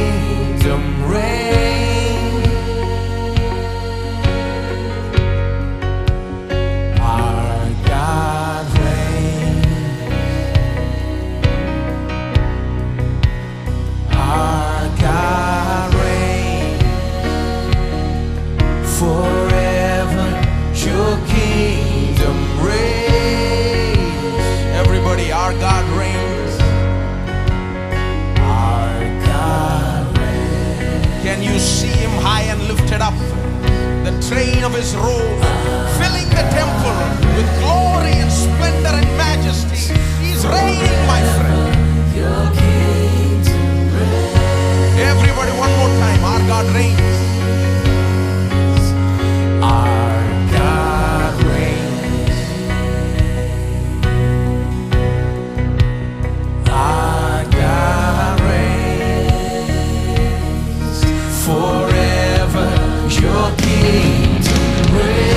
kingdom reign. Our God reigns. Our God reigns forever. Your kingdom reigns. Everybody, our God reigns. Our God reigns. Can you see him high and lifted up? The train of his robe filling the temple with glory and splendor and majesty. He's reigning, my friend. Your kingdom reigns. Everybody, one more time. Our God reigns. Our God reigns. Our God reigns forever. Your kingdom reigns.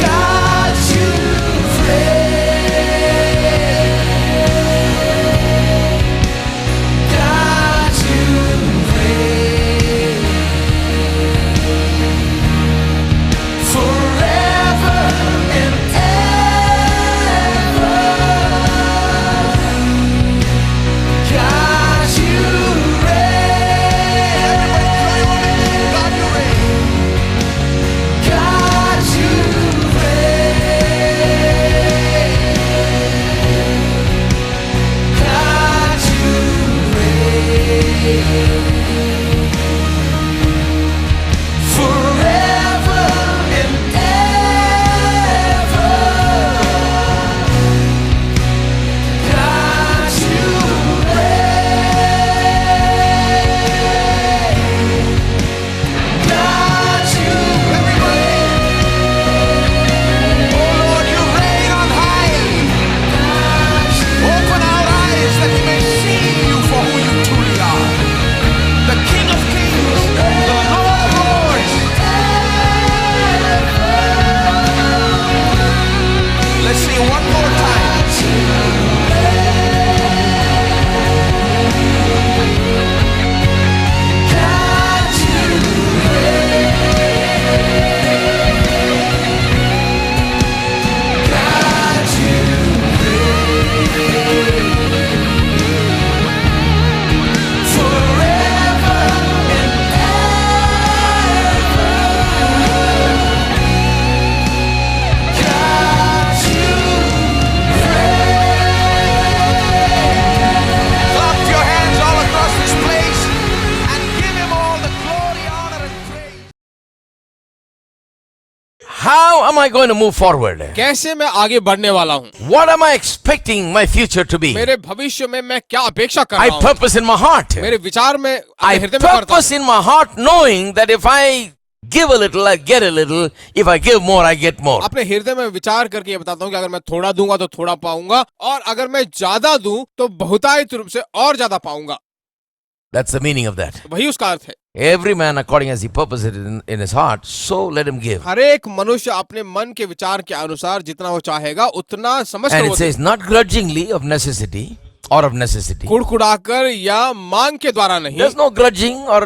God, you reign. God, you reign forever and ever. God, you reign. God, you reign. God, you reign. God, you reign forever and ever. God, you reign. God, you reign. Oh Lord, you reign on high. Open our eyes that we may see you for who you truly are. The King of Kings, the Lord of Lords. Let's sing one more time. God, you reign. God, you reign forever and ever. God, you reign. Clap your hands all across this place and give him all the glory, honor, and praise. How am I going to move forward? कैसे मैं आगे बढ़ने वाला हूँ? What am I expecting my future to be? मेरे भविष्य में मैं क्या अपेक्षा कर I रहा हूँ? purpose in my heart. मेरे विचार में अपने I हृदय में करता purpose in my heart knowing that if I give a little, I get a little. If I give more, I get more. हूँ। अपने हृदय में विचार करके ये बताता हूँ कि अगर मैं थोड़ा दूंगा तो थोड़ा पाऊंगा, और अगर मैं ज्यादा दूं तो बहुतायत रूप से और ज्यादा पाऊंगा। That's the meaning of that. वही उसका अर्थ है। Every man according as he purposes in his heart, so let him give. हर एक मनुष्य अपने मन के विचार के अनुसार जितना वो चाहेगा उतना समझ कर And वो it says not grudgingly of necessity or of necessity. कुड़कुड़ाकर या मांग के द्वारा नहीं। There's no grudging or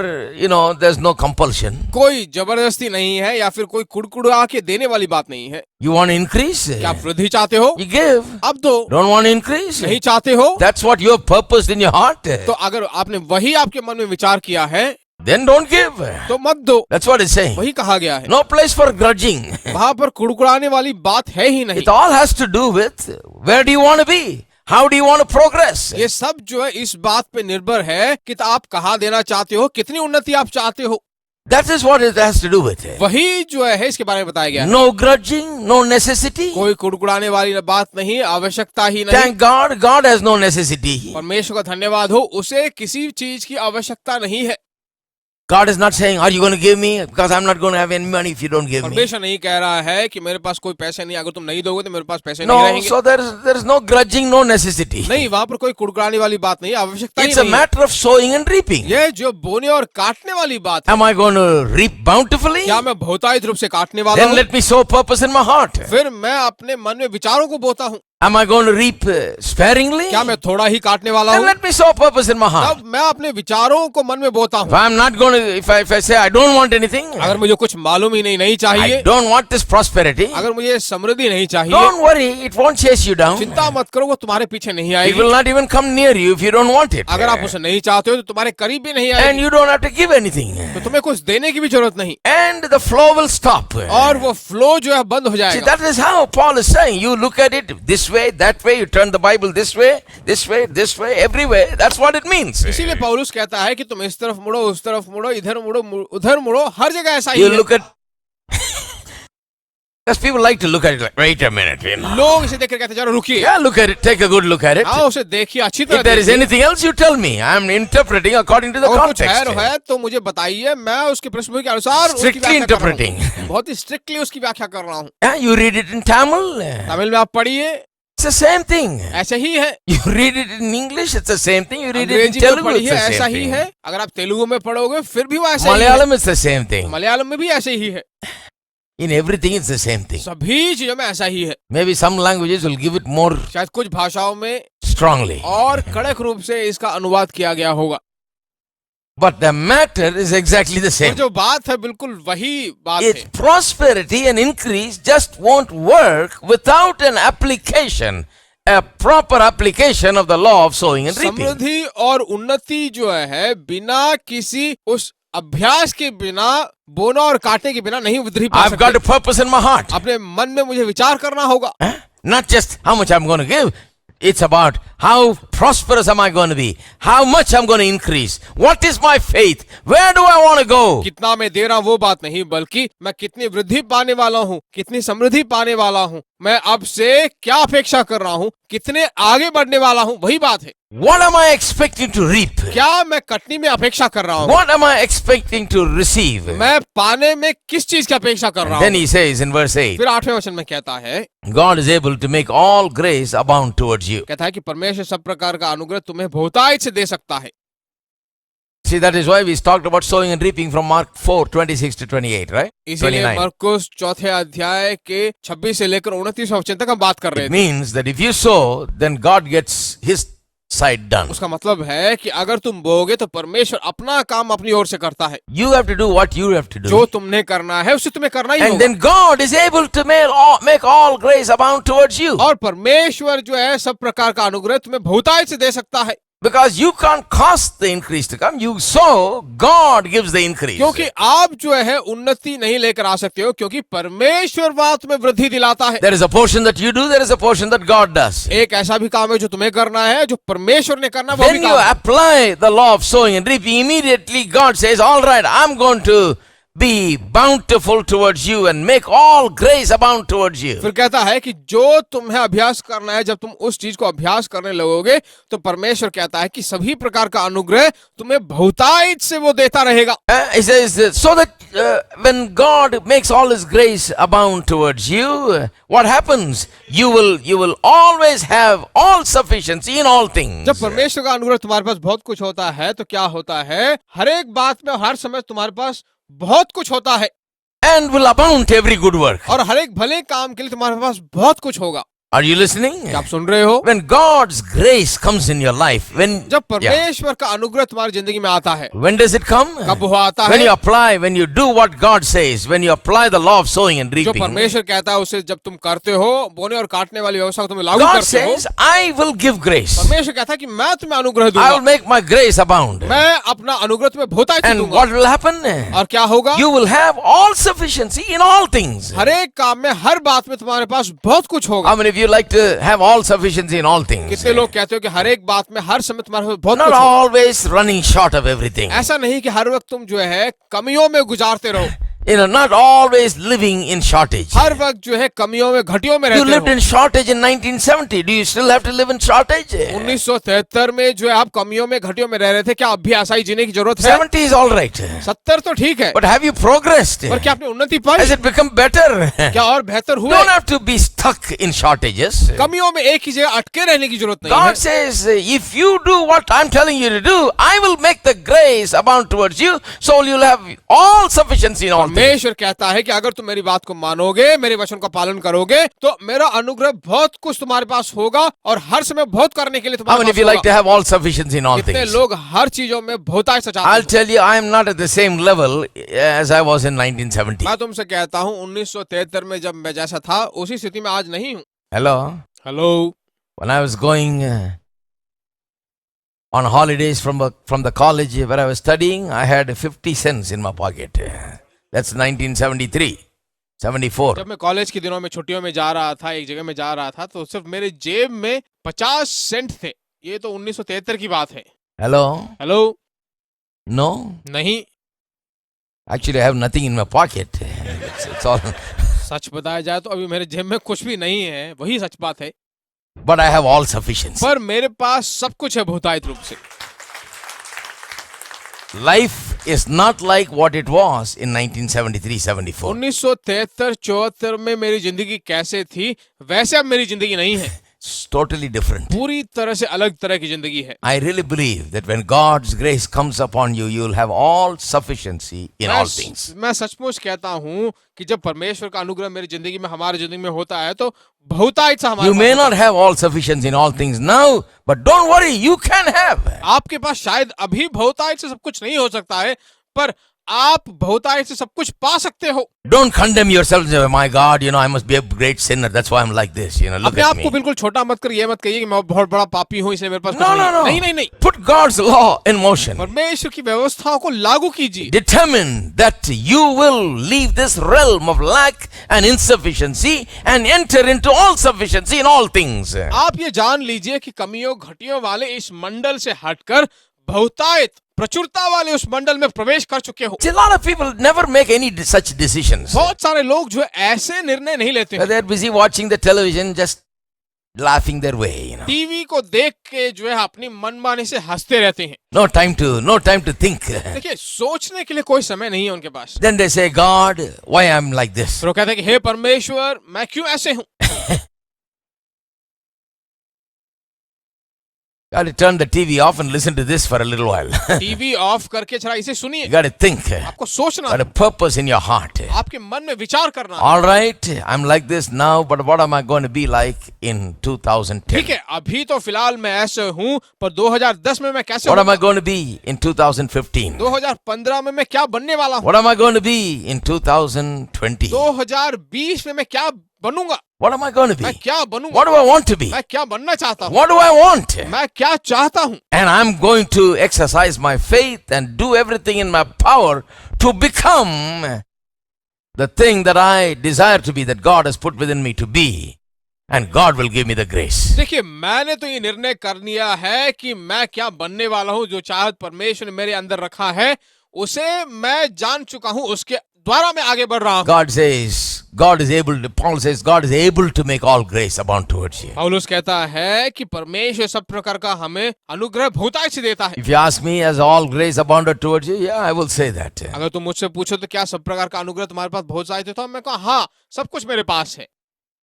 there's no compulsion. कोई जबरदस्ती नहीं है या फिर कोई कुड़कुड़ा के देने वाली बात नहीं है। You want to increase? क्या आप वृद्धि चाहते हो? You give. अब दो। Don't want to increase? नहीं चाहते हो? That's what you have purposed in your heart. तो अगर आपने वही आपके मन में विचार किया है Then don't give. तो मत दो। That's what it's saying. वही कहा गया है। No place for grudging. वहां पर कुड़कुड़ाने वाली बात है ही नहीं। It all has to do with where do you want to be? How do you want to progress? ये सब जो है इस बात पे निर्भर है कि आप कहाँ देना चाहते हो, कितनी उन्नति आप चाहते हो। That is what it has to do with. वही जो है इसके बारे में बताया गया है। No grudging, no necessity. कोई कुड़कुड़ाने वाली बात नहीं, आवश्यकता ही नहीं। Thank God, God has no necessity. परमेश्वर का धन्यवाद हो, उसे किसी चीज की आवश्यकता नहीं है। God is not saying, are you going to give me? Because I'm not going to have any money if you don't give me. परमेश्वर नहीं कह रहा है कि मेरे पास कोई पैसे नहीं, अगर तुम नहीं दोगे तो मेरे पास पैसे नहीं No, रहेंगे। so there is no grudging, no necessity. नहीं, वहाँ पर कोई कुड़कुड़ाने वाली बात नहीं, आवश्यकता ही It's a नहीं है। matter of sowing and reaping. ये जो बोने और काटने वाली बात है, Am I going to reap bountifully? क्या मैं बहुतायत रूप से काटने वाला Then हूँ? let me sow purpose in my heart. फिर मैं अपने मन में विचारों को बोता हूँ। Am I going to reap sparingly? क्या मैं थोड़ा ही काटने वाला Then हूँ? let me sow purpose in my heart. तब मैं अपने विचारों को मन में बोता If हूँ। I'm not going to, if I say I don't want anything, अगर मुझे कुछ मालूम ही नहीं I चाहिए, don't want this prosperity, अगर मुझे समृद्धि नहीं चाहिए, don't worry, it won't chase you down. चिंता मत करो, वो तुम्हारे पीछे नहीं It आएगी। will not even come near you if you don't want it. अगर आप उसे नहीं चाहते हो तो तुम्हारे करीब भी नहीं And आएगी, you don't have to give anything. तो तुम्हें कुछ देने की भी जरूरत नहीं, And the flow will stop. और वो फ्लो जो है बंद हो See, जाएगा। that is how Paul is saying. You look at it this way, that way, you turn the Bible this way, this way, this way, everywhere. That's what it means. इसीलिए पौलुस कहता है कि तुम इस तरफ मुड़ो, उस तरफ मुड़ो, इधर मुड़ो, उधर मुड़ो, हर जगह ऐसा ही You है। look at because people like to look at it like, wait a minute, you know. लोग इसे देखकर कहते हैं, चलो रुकिए, Yeah, look at it, take a good look at it. हाँ उसे देखिए, अच्छी तरह If there is देखिए। anything else, you tell me. I'm interpreting according to the और कुछ context. है तो मुझे बताइए, मैं उसकी पृष्ठभूमि के अनुसार उसकी Strictly व्याख्या कर रहा हूँ। interpreting. बहुत ही स्ट्रिक्टली उसकी व्याख्या कर रहा हूँ। Yeah, you read it in Tamil. Tamil में आप पढ़िए, It's the same thing. ऐसे ही है। You read it in English, it's the same thing. You read it in अंग्रेजी में Telugu, it's पढ़िए, the ऐसा same ही thing. है। अगर आप तेलुगु में पढ़ोगे फिर भी वो ऐसा ही है। Malayalam, it's the same thing. Malayalam में भी ऐसे ही है। In everything, it's the same thing. सभी चीजों में ऐसा ही है। Maybe some languages will give it more शायद कुछ भाषाओं में strongly. और कड़क रूप से इसका अनुवाद किया गया होगा, But the matter is exactly the और same. जो बात है बिल्कुल वही बात Its है। prosperity and increase just won't work without an application, a proper application of the law of sowing and reaping. समृद्धि और उन्नति जो है बिना किसी उस अभ्यास के बिना, बोना और काटने के बिना नहीं वृद्धि पा I've got सकते। a purpose in my heart. अपने मन में मुझे विचार करना होगा, Huh? Not just how much I'm going to give. It's about how prosperous am I going to be? How much I'm going to increase? What is my faith? Where do I want to go? कितना मैं दे रहा हूं वो बात नहीं, बल्कि मैं कितनी वृद्धि पाने वाला हूं, कितनी समृद्धि पाने वाला हूं, मैं अब से क्या अपेक्षा कर रहा हूं, कितने आगे बढ़ने वाला हूं, वही बात है। What am I expecting to reap? क्या मैं कटनी में अपेक्षा कर रहा हूं, What am I expecting to receive? मैं पाने में किस चीज की अपेक्षा कर रहा Then हूं। he says in verse 8, फिर 8वें वचन में कहता है, God is able to make all grace abound towards you. कहता है कि परमेश्वर सब प्रकार का अनुग्रह तुम्हें बहुतायत से दे सकता है। See, that is why we talked about sowing and reaping from Mark 4, 26 to 28, right? इसीलिए 29. मरकुस चौथे अध्याय के 26 से लेकर 29वें वचन तक हम बात कर रहे It थे। means that if you sow, then God gets his side done. उसका मतलब है कि अगर तुम बोगे तो परमेश्वर अपना काम अपनी ओर से करता है। You have to do what you have to do. जो तुमने करना है उसे तुम्हें करना ही And होगा। then God is able to make all grace abound towards you. और परमेश्वर जो है सब प्रकार का अनुग्रह तुम्हें बहुतायत से दे सकता है, Because you can't cause the increase to come. You sow, God gives the increase. क्योंकि आप जो है उन्नति नहीं लेकर आ सकते हो, क्योंकि परमेश्वर वहां तुम्हें वृद्धि दिलाता है। There is a portion that you do, there is a portion that God does. एक ऐसा भी काम है जो तुम्हें करना है, जो परमेश्वर ने करना है, वो भी When you काम है। apply the law of sowing and reaping, immediately God says, all right, I'm going to be bountiful towards you and make all grace abound towards you. फिर कहता है कि जो तुम्हें अभ्यास करना है, जब तुम उस चीज को अभ्यास करने लगोगे तो परमेश्वर कहता है कि सभी प्रकार का अनुग्रह तुम्हें बहुतायत से वो देता रहेगा। He says, so that when God makes all his grace abound towards you, what happens? You will always have all sufficiency in all things. जब परमेश्वर का अनुग्रह तुम्हारे पास बहुत कुछ होता है तो क्या होता है, हर एक बात में हर समय तुम्हारे पास बहुत कुछ होता है, And will abound to every good work. और हर एक भले काम के लिए तुम्हारे पास बहुत कुछ होगा। Are you listening? क्या आप सुन रहे हो? When God's grace comes in your life, जब परमेश्वर का अनुग्रह तुम्हारी जिंदगी में आता है, when does it come? कब वो आता When है? you apply, when you do what God says, when you apply the law of sowing and जो reaping, परमेश्वर कहता है उसे जब तुम करते हो, बोने और काटने वाली व्यवस्था को तुम लागू God करते हो, says, I will give grace. परमेश्वर कहता है कि मैं तुम्हें अनुग्रह I will दूंगा, make my grace abound. मैं अपना अनुग्रह तुम्हें बहुतायत से And दूंगा। what will happen? और क्या होगा? You will have all sufficiency in all things. हर एक काम में, हर बात में तुम्हारे पास बहुत कुछ होगा। How many of you like to have all sufficiency in all things? कितने लोग कहते हो कि हर एक बात में हर समय तुम्हारे पास बहुत Not कुछ होगा? always running short of everything. ऐसा नहीं कि हर वक्त तुम जो है कमियों में गुजारते रहो, Not always living in shortage. हर वक्त जो है कमियों में घटियों में You रहते lived रहो। in shortage in 1970. Do you still have to live in shortage? 1973 में जो है आप कमियों में घटियों में रह रहे थे, क्या अब भी ऐसा ही जीने की जरूरत है? 70 is all right. 70 तो ठीक है, But have you progressed? पर क्या आपने उन्नति पाई? Has it become better? क्या और बेहतर हुए? Don't have to be stuck in shortages. कमियों में एक ही जगह अटके रहने की जरूरत नहीं है। God says, if you do what I'm telling you to do, I will make the grace abound towards you, so you'll have all sufficiency in all परमेश्वर कहता है कि अगर तुम मेरी बात को मानोगे, मेरे वचन का पालन करोगे, तो मेरा अनुग्रह बहुत कुछ तुम्हारे पास होगा और हर समय बहुत करने के लिए How तुम्हारे many of pass you like to होगा। have all sufficiency in all कितने things? लोग हर चीजों में बहुतायत से चाहते I'll हैं। tell you, I am not at the same level as I was in 1970. मैं तुमसे कहता हूँ 1973 में जब मैं जैसा था उसी स्थिति में आज नहीं हूँ। Hello? Hello, When I was going on holidays from the college where I was studying, I had 50 cents in my pocket. That's 1973, 74. जब मैं कॉलेज के दिनों में छुट्टियों में जा रहा था, एक जगह में जा रहा था, तो सिर्फ मेरे जेब में 50 सेंट थे। ये तो 1973 की बात है। Hello? Hello, No? नहीं, Actually, I have nothing in my pocket. It's all. सच बताया जाए तो अभी मेरे जेब में कुछ भी नहीं है, वही सच बात है। But I have all sufficiency. पर मेरे पास सब कुछ है बहुतायत रूप से। Life is not like what it was in 1973-74. 1973-74 में मेरी जिंदगी कैसे थी, वैसे अब मेरी जिंदगी नहीं है। It's totally different. पूरी तरह से अलग तरह की जिंदगी है। I really believe that when God's grace comes upon you, you will have all sufficiency in all things. मैं सचमुच कहता हूँ कि जब परमेश्वर का अनुग्रह मेरी जिंदगी में, हमारी जिंदगी में होता है, तो बहुतायत से हमारे You may pass not have all sufficiency in all things now, but don't worry, you can have. आपके पास शायद अभी बहुतायत से सब कुछ नहीं हो सकता है, पर आप बहुतायत से सब कुछ पा सकते हो। Don't condemn yourself and say, my God, I must be a great sinner. That's why I'm like this. Look अपने at आप को me. बिल्कुल छोटा मत कर, ये मत कहिए कि मैं बहुत बड़ा पापी हूँ इसलिए मेरे पास कुछ No, नहीं no, है। no. नहीं नहीं नहीं, Put God's law in motion. परमेश्वर की व्यवस्थाओं को लागू कीजिए। Determine that you will leave this realm of lack and insufficiency and enter into all sufficiency in all things. आप ये जान लीजिए कि कमियों घटियों वाले इस मंडल से हटकर बहुतायत प्रचुरता वाले उस मंडल में प्रवेश कर चुके हो। See, a lot of people never make any such decisions. बहुत सारे लोग जो है ऐसे निर्णय नहीं लेते हैं। They're busy watching the television, just laughing their way. TV को देख के जो है अपनी मनमानी से हंसते रहते हैं। No time to think. देखिए, सोचने के लिए कोई समय नहीं है उनके पास। Then they say, God, why I'm like this? फिर वो कहते हैं कि हे परमेश्वर, मैं क्यों ऐसे हूँ। Got to turn the TV off and listen to this for a little while. TV off करके जरा इसे सुनिए। You got to think. आपको सोचना, Got a purpose in your heart. आपके मन में विचार करना। All right, I'm like this now, but what am I going to be like in 2010? ठीक है, अभी तो फिलहाल मैं ऐसे हूँ, पर 2010 में मैं कैसे What am I हूँ? going to be in 2015? 2015 में मैं क्या बनने वाला हूँ? What am I going to be in 2020? 2020 में मैं क्या बनूंगा? What am I going to मैं be? क्या बनूंगा? What do I want to be? मैं क्या बनना चाहता हूँ? What do I want? मैं क्या चाहता हूँ? And I'm going to exercise my faith and do everything in my power to become the thing that I desire to be, that God has put within me to be. And God will give me the grace. देखिए, मैंने तो ये निर्णय कर लिया है कि मैं क्या बनने वाला हूँ। जो चाहत परमेश्वर ने मेरे अंदर रखा है, उसे मैं जान चुका हूँ, उसके द्वारा मैं आगे बढ़ रहा हूँ। God says, God is able to, Paul says, God is able to make all grace abound towards you. पौलुस कहता है कि परमेश्वर सब प्रकार का हमें अनुग्रह बहुतायत से देता है। If you ask me, has all grace abounded towards you? Yeah, I will say that. अगर तुम मुझसे पूछो तो क्या सब प्रकार का अनुग्रह तुम्हारे पास बहुतायत है, तो मैं कहा हाँ, सब कुछ मेरे पास है।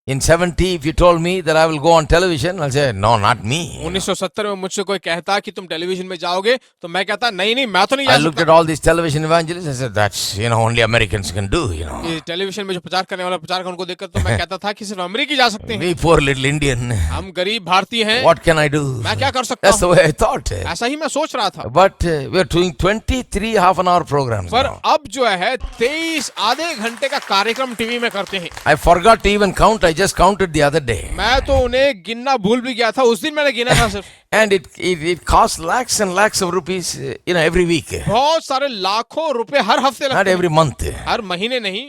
In 70, if you told me that I will go on television, I'll say, no, not me. 1970 में मुझसे कोई कहता कि तुम टेलीविजन में जाओगे, तो मैं कहता नहीं नहीं, मैं तो नहीं जा I looked at सकता। all these television evangelists. I said, that's, only Americans can do, ये टेलीविजन में जो प्रचार करने वाला प्रचार उनको देखकर तो मैं कहता था कि सिर्फ अमेरिकी जा सकते हैं। We poor little Indian. हम गरीब भारतीय हैं, What can I do? मैं क्या कर सकता That's the हूँ? way I thought. ऐसा ही मैं सोच रहा था। But we're doing 23 half-an-hour programs पर now. अब जो है 23 आधे घंटे का कार्यक्रम टीवी में करते हैं। I forgot to even count. I just counted the other day. मैं तो उन्हें गिनना भूल भी गया था, उस दिन मैंने गिना था सिर्फ। And it costs lakhs and lakhs of rupees, every week. बहुत सारे लाखों रुपए हर हफ्ते Not लगते हैं। every month. हर महीने नहीं,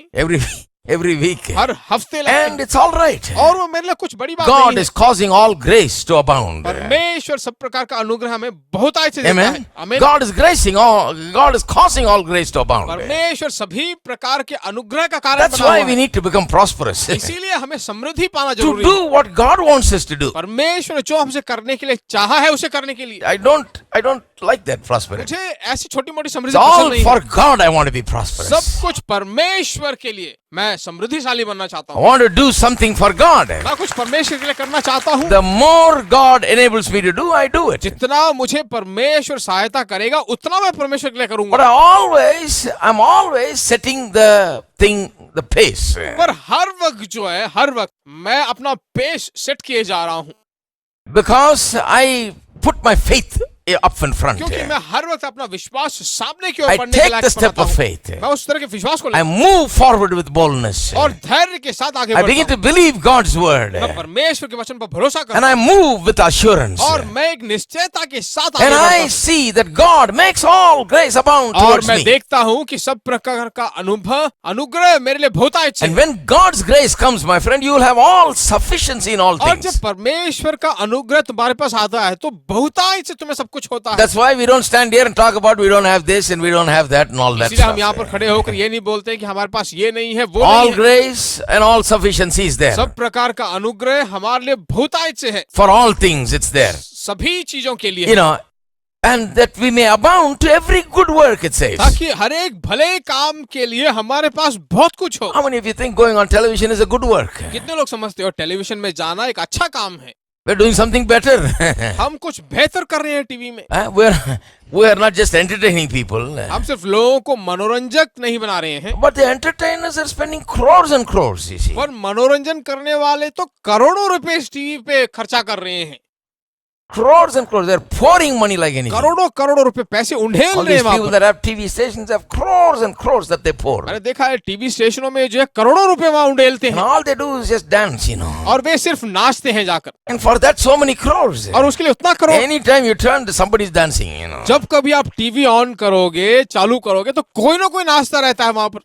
Every week. हर हफ्ते लगते And हैं। it's all right. और वो मेरे लिए कुछ बड़ी बात God नहीं है। is causing all grace to abound. परमेश्वर सब प्रकार का अनुग्रह हमें बहुतायत से देता है। Amen. आमीन। God is causing all grace to abound. परमेश्वर सभी प्रकार के अनुग्रह का कारण That's बना why हुआ we है। need to become prosperous. इसीलिए हमें समृद्धि पाना To जरूरी है। do what God wants us to do. परमेश्वर ने जो हमसे करने के लिए चाहा है, उसे करने के लिए। I don't like that prosperity. मुझे ऐसी छोटी मोटी It's समृद्धि पसंद all नहीं for है। God I want to be prosperous. सब कुछ परमेश्वर के लिए, मैं समृद्धिशाली बनना चाहता I हूँ, want to do something for God. मैं कुछ परमेश्वर के लिए करना चाहता हूँ। The more God enables me to do, I do it. जितना मुझे परमेश्वर सहायता करेगा उतना मैं परमेश्वर के लिए But करूंगा। I'm always setting the thing, the pace. पर हर वक्त जो है, हर वक्त मैं अपना पेस सेट किए जा रहा हूँ, Because I put my faith up in front. क्योंकि मैं हर वक्त अपना विश्वास सामने की ओर I बढ़ने के take लायक the step बनाता of हूँ। faith. मैं उस तरह के विश्वास को I लेता move forward with boldness. हूँ और धैर्य के साथ आगे I बढ़ता begin हूँ। to believe God's word. मैं परमेश्वर के वचन पर भरोसा And करता I हूँ move with assurance. और मैं एक निश्चयता के साथ आगे And बढ़ता I हूँ see that God makes all grace abound और towards मैं me. देखता हूँ कि सब प्रकार का अनुग्रह मेरे लिए बहुत अच्छे And when God's grace comes, my friend, you will have all sufficiency in all और जब things. परमेश्वर का अनुग्रह तुम्हारे पास आता है तो बहुतायत से तुम्हें सब कुछ होता है। That's why we don't stand here and talk about we don't have this and we don't have that and all that इसलिए हम यहाँ पर stuff. खड़े होकर ये नहीं बोलते कि हमारे पास ये नहीं है, वो All नहीं है। grace and all sufficiency is there. सब प्रकार का अनुग्रह हमारे लिए बहुतायत से है, For all things, it's there. सभी चीजों के लिए You know, and that we may abound to every good work, it says. ताकि हर एक भले काम के लिए हमारे पास बहुत कुछ हो। How many of you think going on television is a good work? कितने लोग समझते हो टेलीविजन में जाना एक अच्छा काम है, We're doing something better. हम कुछ बेहतर कर रहे हैं टीवी में। We're not just entertaining people, हम सिर्फ लोगों को मनोरंजक नहीं बना रहे हैं, but the entertainers are spending crores and crores, you see. पर मनोरंजन करने वाले तो करोड़ों रुपए इस टीवी पे खर्चा कर रहे हैं, Crores and crores. They're pouring money like anything. करोड़ों करोड़ों रुपए पैसे उंडेल All रहे हैं these वहां people पर। that have TV stations have crores and crores that they pour. मैंने देखा है टीवी स्टेशनों में जो है करोड़ों रुपए वहां उंडेलते And हैं all they do is just dance, you know. और वे सिर्फ नाचते हैं जाकर, And for that, so many crores. और उसके लिए उतना crore. Anytime you turn, somebody's dancing, you know. जब कभी आप टीवी ऑन करोगे, चालू करोगे तो कोई ना कोई नाचता रहता है वहां पर।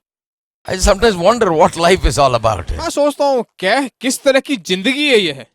I sometimes wonder what life is all about. मैं सोचता हूँ क्या किस तरह की जिंदगी है ये है।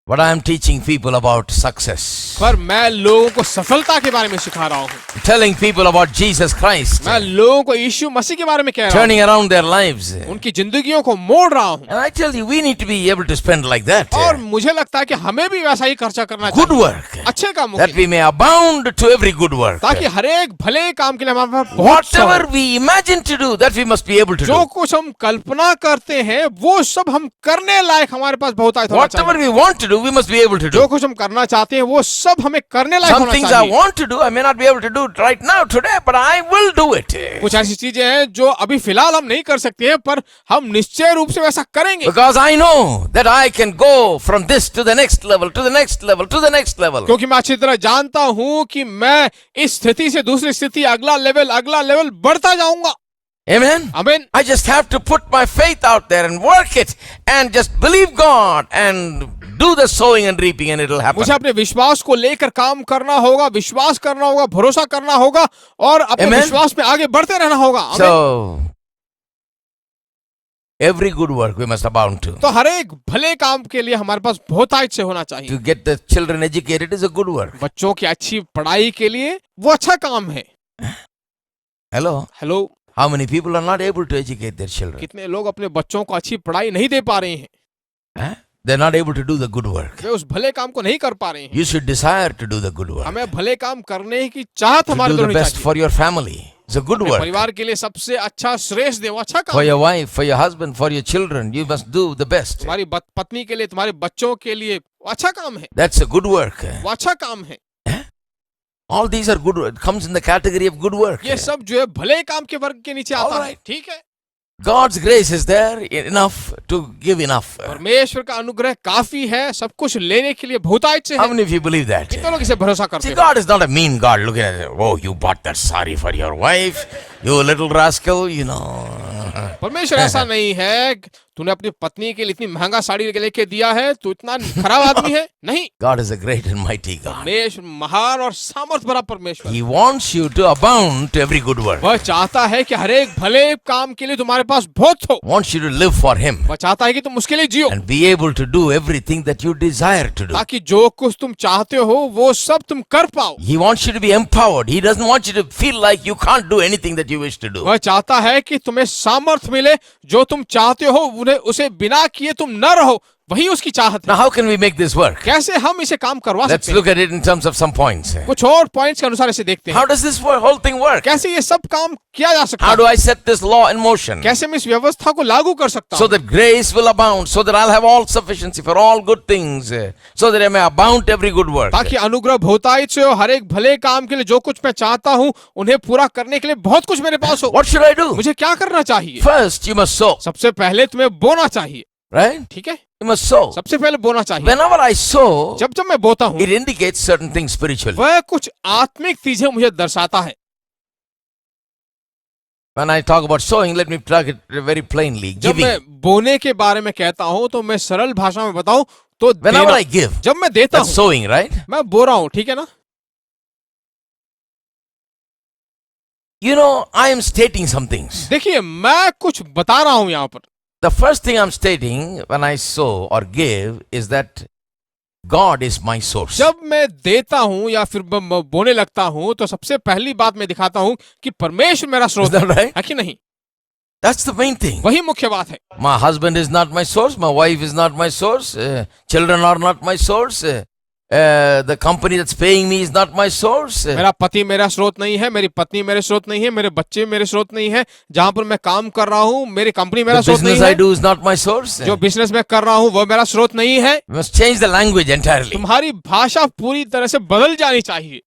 But I am teaching people about success. पर मैं लोगों को सफलता के बारे में सिखा रहा हूँ, Telling people about Jesus Christ. मैं लोगों को यीशु मसीह के बारे में कह रहा हूँ, Turning around their lives. उनकी जिंदगियों को मोड़ रहा हूँ। And I tell you, we need to be able to spend like that. और मुझे लगता है कि हमें भी वैसा ही खर्चा करना Good चाहिए, work. अच्छे कामों That के we लिए, may abound to every good work. ताकि हर एक भले काम के लिए हमारे पास बहुत सा Whatever हो। we imagine to do, that we must be able to जो do. कुछ हम कल्पना करते हैं वो सब हम करने लायक हमारे पास बहुत होना Whatever चाहिए। we want to do, we must be able to जो do. कुछ हम करना चाहते हैं वो सब हमें करने लायक Some होना things I चाहिए। want to do, I may not be able to do it right now, today, but I will do it. कुछ ऐसी चीजें हैं जो अभी फिलहाल हम नहीं कर सकते हैं, पर हम निश्चय रूप से वैसा करेंगे, Because I know that I can go from this to the next level, to the next level, to the next level. क्योंकि मैं अच्छी तरह जानता हूं कि मैं इस स्थिति से दूसरी स्थिति, अगला लेवल बढ़ता जाऊंगा। Amen? आमीन। I just have to put my faith out there and work it and just believe God and do the sowing and reaping and it'll happen. मुझे अपने विश्वास को लेकर काम करना होगा, विश्वास करना होगा, भरोसा करना होगा और अपने Amen? विश्वास में आगे बढ़ते रहना होगा। आमीन। So, every good work we must abound to. तो हर एक भले काम के लिए हमारे पास बहुतायत से होना चाहिए। To get the children educated is a good work. बच्चों की अच्छी पढ़ाई के लिए वो अच्छा काम है। Hello? Hello, How many people are not able to educate their children? कितने लोग अपने बच्चों को अच्छी पढ़ाई नहीं दे पा रहे हैं, Huh? They're not able to do the good work. वे उस भले काम को नहीं कर पा रहे हैं। You should desire to do the good work. हमें भले काम करने की चाहत To हमारे do अंदर the होनी best चाहिए। for your family. It's a good अपने work. परिवार के लिए सबसे अच्छा श्रेष्ठ दे, वो अच्छा काम For है। your wife, for your husband, for your children, you must do the best. तुम्हारी पत्नी के लिए, तुम्हारे बच्चों के लिए वो अच्छा काम है, That's a good work. वो अच्छा काम है। All these are good. It comes in the category of good work. ये सब जो है भले काम के वर्ग के नीचे आता है। Alright. ठीक है, God's grace is there enough to give enough. परमेश्वर का अनुग्रह काफी है सब कुछ लेने के लिए, बहुतायत से How है। many of you believe that? कितने लोग इसे भरोसा करते See, हैं? God is not a mean God looking at it. Oh, you bought that sari for your wife. You little rascal, you know. परमेश्वर ऐसा नहीं है तूने अपनी पत्नी के लिए इतनी महंगा साड़ी लेके दिया है, तू इतना खराब आदमी है। नहीं, God is a great and mighty God. परमेश्वर महान और सामर्थ भरा परमेश्वर, He wants you to abound to every good work. वह चाहता है कि हर एक भले काम के लिए तुम्हारे पास बहुत हो। Wants you to live for Him वह चाहता है कि तुम उसके लिए जियो, and be able to do everything that you desire to do. ताकि जो कुछ तुम चाहते हो वो सब तुम कर पाओ। He wants you to be empowered. He doesn't want you to feel like you can't do anything that you wish to do. वह चाहता है कि तुम्हें सामर्थ मिले, जो तुम चाहते हो उन्हें उसे बिना किए तुम न रहो, वही उसकी चाहत Now, है। how can we make this work? कैसे हम इसे काम करवा Let's सकते हैं? look at it in terms of some points. कुछ और पॉइंट्स के अनुसार इसे देखते हैं। How does this whole thing work? कैसे ये सब काम किया जा सकता How है? do I set this law in motion? कैसे मैं इस व्यवस्था को लागू कर सकता So हूँ, that grace will abound, so that I'll have all sufficiency for all good things, so that I may abound to every good work. ताकि अनुग्रह बहुतायत से हो, हर एक भले काम के लिए जो कुछ मैं चाहता हूँ उन्हें पूरा करने के लिए बहुत कुछ मेरे पास हो। What should I do? मुझे क्या करना चाहिए? First, you must sow, सबसे पहले तुम्हें बोना चाहिए, right? ठीक है? You must sow. सबसे पहले बोना चाहिए। Whenever I sow, जब जब मैं बोता हूँ it indicates certain things spiritually. वह कुछ आत्मिक चीजें मुझे दर्शाता है। When I talk about sowing, let me talk it very plainly. जब Giving. मैं बोने के बारे में कहता हूँ तो मैं सरल भाषा में बताऊं तो Whenever देना। I give, जब मैं देता that's हूँ sowing, right? मैं बो रहा हूँ, ठीक है ना? You know, I am stating some things. देखिए मैं कुछ बता रहा हूँ यहाँ पर। The first thing I'm stating when I sow or give is that God is my source. जब मैं देता हूँ या फिर बोने लगता हूँ तो सबसे पहली बात मैं दिखाता हूँ कि परमेश्वर मेरा स्रोत Is that right? है कि नहीं? That's the main thing. वही मुख्य बात है। My husband is not my source. My wife is not my source. Children are not my source. The company that's paying me is not my source. मेरा पति मेरा स्रोत नहीं है, मेरी पत्नी मेरे स्रोत नहीं है, मेरे बच्चे मेरे स्रोत नहीं है, जहां पर मैं काम कर रहा हूँ मेरी कंपनी मेरा The स्रोत नहीं business I है, do is not my source. जो बिजनेस मैं कर रहा हूँ वो मेरा स्रोत नहीं है। You must change the language entirely. तुम्हारी भाषा पूरी तरह से बदल जानी चाहिए।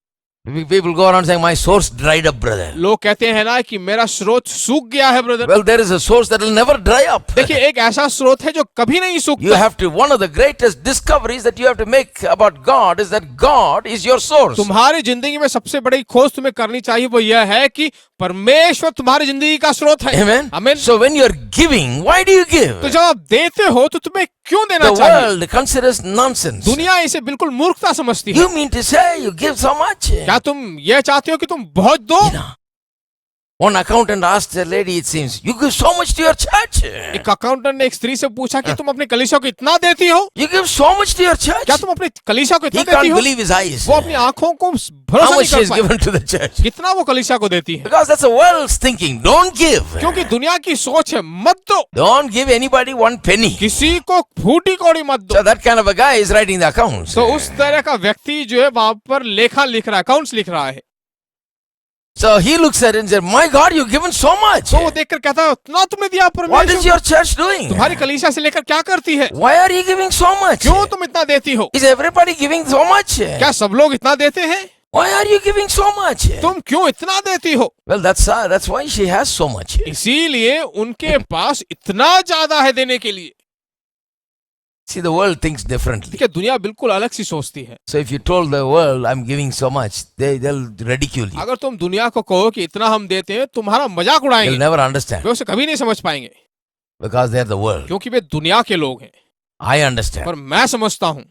People go around saying, my source dried up, brother. लोग कहते हैं ना कि मेरा स्रोत सूख गया है brother. Well, there is a source that will never dry up. देखिए एक ऐसा स्रोत है जो कभी नहीं You सूखता। have to, one of the greatest discoveries that you have to make about God is that God is your source. तुम्हारी जिंदगी में सबसे बड़ी खोज तुम्हें करनी चाहिए वो यह है कि परमेश्वर तुम्हारी जिंदगी का स्रोत है। Amen. आमीन। So when you're giving, why do you give? तो जब आप देते हो तो तुम्हें क्यों देना The चाहिए? world considers nonsense. दुनिया इसे बिल्कुल मूर्खता समझती है। You mean to say you give so much? क्या तुम ये चाहते हो कि तुम बहुत दो? You know, one accountant asked a lady, it seems, you give so much to your church. एक अकाउंटेंट ने एक स्त्री से पूछा कि तुम अपने कलीसिया को इतना देती हो? You give so much to your church. क्या तुम अपने कलीसिया को He इतना देती can't हो? believe his eyes. वो अपनी आंखों को How भरोसा much she नहीं has कर पाई। given to the church. कितना वो कलीसिया को देती है? Because that's the world's thinking. Don't give. क्योंकि दुनिया की सोच है मत दो, Don't give anybody one penny. किसी को फूटी कौड़ी मत दो। So that kind of a guy is writing the accounts. तो उस तरह का व्यक्ति जो है वहां पर लेखा लिख रहा है, अकाउंट्स लिख रहा है। So he looks at it and says, my God, you've given so much. तो वो देखकर कहता है उतना तुमने दिया What is परमेश्वर। your church doing? तुम्हारी कलीसिया से लेकर क्या करती है? Why are you giving so much? क्यों तुम इतना देती हो? Is everybody giving so much? क्या सब लोग इतना देते हैं? Why are you giving so much? तुम क्यों इतना देती हो? Well, that's why she has so much. इसीलिए उनके पास इतना ज्यादा है देने के लिए। See, the world thinks differently. देखिए दुनिया बिल्कुल अलग सी सोचती है। So if you told the world, I'm giving so much, they'll ridicule you. अगर तुम दुनिया को कहो कि इतना हम देते हैं, तुम्हारा मजाक They'll उड़ाएंगे, never understand वे उसे कभी नहीं समझ पाएंगे, because they're the world. क्योंकि वे दुनिया के लोग हैं। I understand. पर मैं समझता हूँ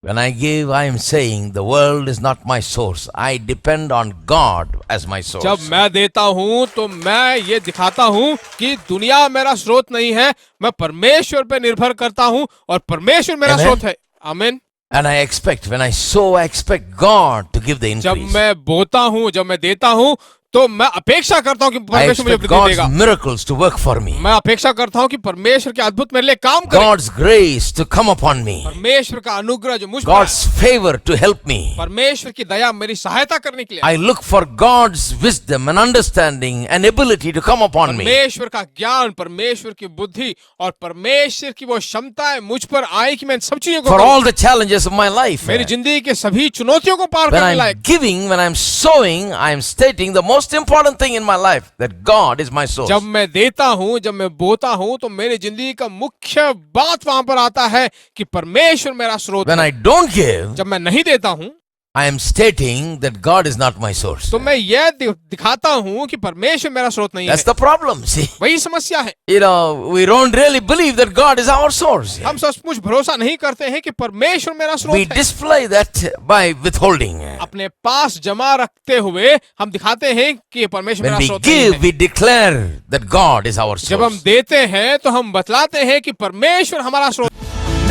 When I give, I am saying the world is not my source. I depend on God as my source. जब मैं देता हूँ तो मैं ये दिखाता हूँ कि दुनिया मेरा स्रोत नहीं है, मैं परमेश्वर पे निर्भर करता हूँ और परमेश्वर मेरा Amen. स्रोत है। आमीन। And I expect, when I sow, I expect God to give the जब increase. मैं बोता हूँ, जब मैं देता हूँ तो मैं अपेक्षा करता हूँ कि I परमेश्वर मुझे expect वृद्धि देगा। God's miracles to work for me. मैं अपेक्षा करता हूँ कि परमेश्वर के अद्भुत मेरे लिए काम करे। God's grace to come upon me. परमेश्वर का अनुग्रह जो मुझ पर God's favor to help me. है, परमेश्वर की दया मेरी सहायता करने के लिए, I look for God's wisdom and understanding and ability to come upon me. परमेश्वर का ज्ञान, परमेश्वर की बुद्धि और परमेश्वर की वो क्षमताएं मुझ पर आए कि मैं इन सब चीजों को For करूं। all the challenges of my life. मेरी जिंदगी के सभी चुनौतियों को पार When करने I'm like. giving, when I'm sowing, I'm stating the most important thing in my life, that God is my source. जब मैं देता हूँ, जब मैं बोता हूँ तो मेरी जिंदगी का मुख्य बात वहां पर आता है कि परमेश्वर मेरा स्रोत When है। I don't give, जब मैं नहीं देता हूँ I am stating that God is not my source. तो मैं यह दिखाता हूँ कि परमेश्वर मेरा स्रोत नहीं That's है। the problem. See, वही समस्या है। we don't really believe that God is our source. हम सचमुच भरोसा नहीं करते हैं कि परमेश्वर मेरा We स्रोत है। display that by withholding. अपने पास जमा रखते हुए हम दिखाते हैं कि परमेश्वर When मेरा we स्रोत नहीं give, है। we declare that God is our जब हम source. देते हैं तो हम बतलाते हैं कि परमेश्वर हमारा स्रोत।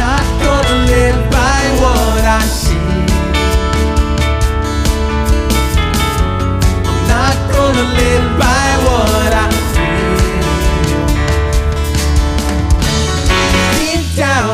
Not gonna live by what I see. I'm not gonna live by what I feel. Deep down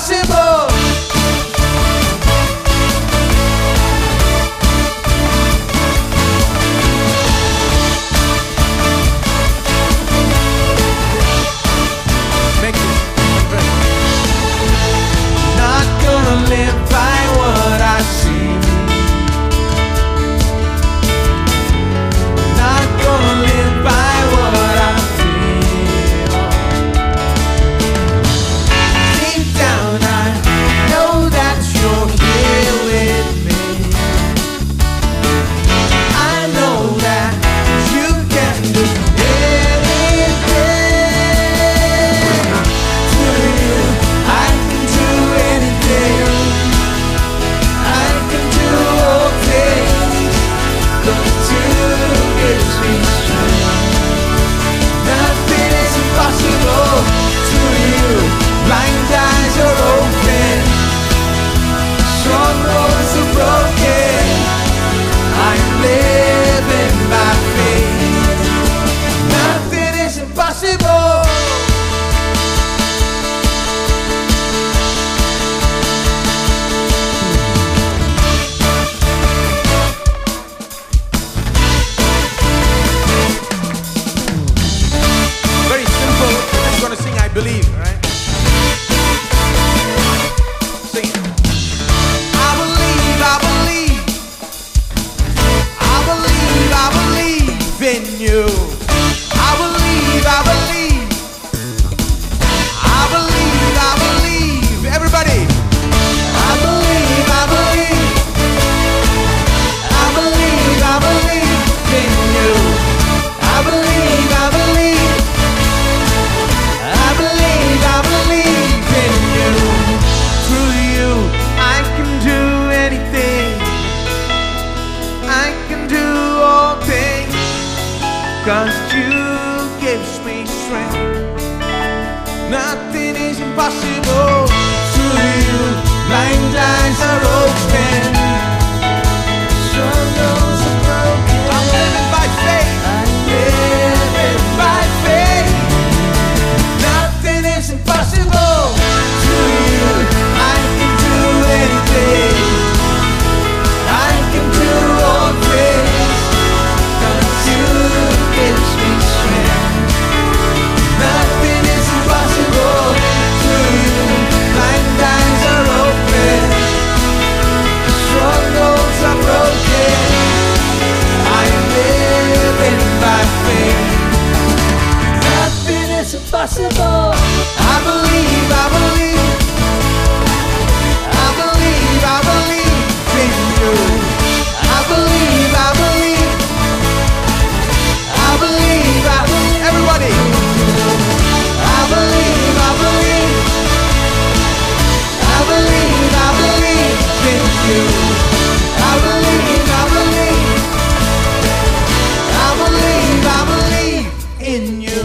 impossible. Make it. Not gonna live by what I see. Not gonna live by what I feel. Deep down I know that you're here with me. I know that you can do anything. To you, I can do anything. I can do all things, 'cause you gives me strength. Nothing is impossible to you. Blind eyes are open, strongholds are broken. I'm living by faith. Nothing is impossible. Very simple. We're just going to sing I believe, right? Sing it. I believe, I believe. I believe, I believe in you. I believe, I believe. I believe, I believe. Everybody. I believe, I believe. I believe, I believe in you. I believe, I believe. I believe, I believe in you. Through you, I can do anything. I can do all things, 'cause you gives me strength. Nothing is impossible through you. Blind eyes are open. Struggles are broken. I'm living by faith. I'm living by faith. Nothing is impossible to you. I can do anything. I can do all things, 'cause you gives me strength. Nothing is impossible to you. Blind eyes are open. Strongholds are broken. I'm living by faith. Nothing is impossible. I believe, I believe. I believe, I believe in you. I believe, I believe. I believe, I believe. Everybody. I believe, I believe. I believe, I believe in you. I believe, I believe. I believe, I believe in you.